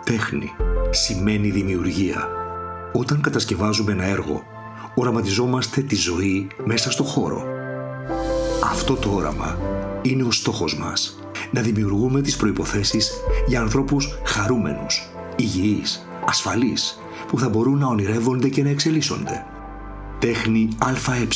Τέχνη σημαίνει δημιουργία. Όταν κατασκευάζουμε ένα έργο, οραματιζόμαστε τη ζωή μέσα στο χώρο. Αυτό το όραμα είναι ο στόχος μας. Να δημιουργούμε τις προϋποθέσεις για ανθρώπους χαρούμενους, υγιείς, ασφαλείς, που θα μπορούν να ονειρεύονται και να εξελίσσονται. Τέχνη ΑΕ.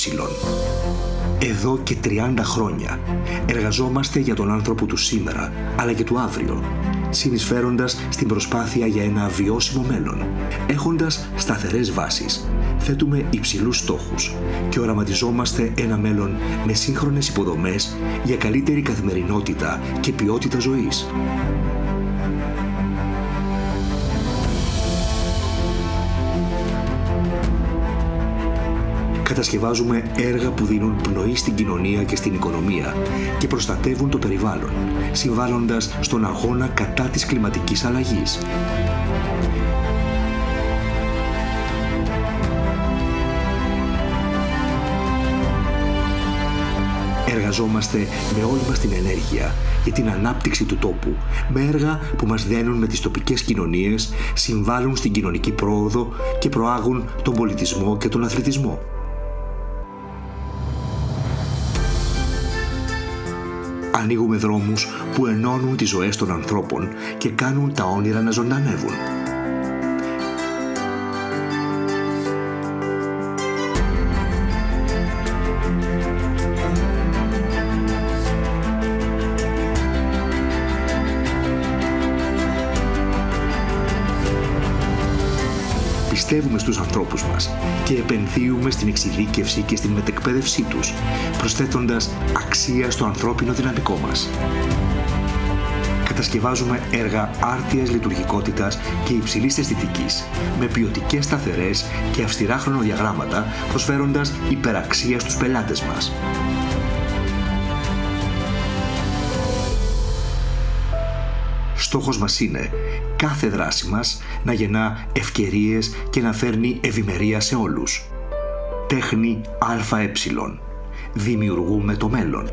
Εδώ και 30 χρόνια εργαζόμαστε για τον άνθρωπο του σήμερα, αλλά και του αύριο, συνεισφέροντας στην προσπάθεια για ένα βιώσιμο μέλλον. Έχοντας σταθερές βάσεις, θέτουμε υψηλούς στόχους και οραματιζόμαστε ένα μέλλον με σύγχρονες υποδομές για καλύτερη καθημερινότητα και ποιότητα ζωής. Κατασκευάζουμε έργα που δίνουν πνοή στην κοινωνία και στην οικονομία και προστατεύουν το περιβάλλον, συμβάλλοντας στον αγώνα κατά της κλιματικής αλλαγής. Εργαζόμαστε με όλη μας την ενέργεια για την ανάπτυξη του τόπου, με έργα που μας δένουν με τις τοπικές κοινωνίες, συμβάλλουν στην κοινωνική πρόοδο και προάγουν τον πολιτισμό και τον αθλητισμό. Ανοίγουμε δρόμους που ενώνουν τις ζωές των ανθρώπων και κάνουν τα όνειρα να ζωντανεύουν. Πιστεύουμε στους ανθρώπους μας και επενδύουμε στην εξειδίκευση και στην μετεκπαίδευσή τους, προσθέτοντας αξία στο ανθρώπινο δυναμικό μας. Κατασκευάζουμε έργα άρτιας λειτουργικότητας και υψηλής αισθητικής, με ποιοτικές σταθερές και αυστηρά χρονοδιαγράμματα, προσφέροντας υπεραξία στους πελάτες μας. Στόχος μας είναι κάθε δράση μας να γεννά ευκαιρίες και να φέρνει ευημερία σε όλους. Τέχνη ΑΕ. Δημιουργούμε το μέλλον.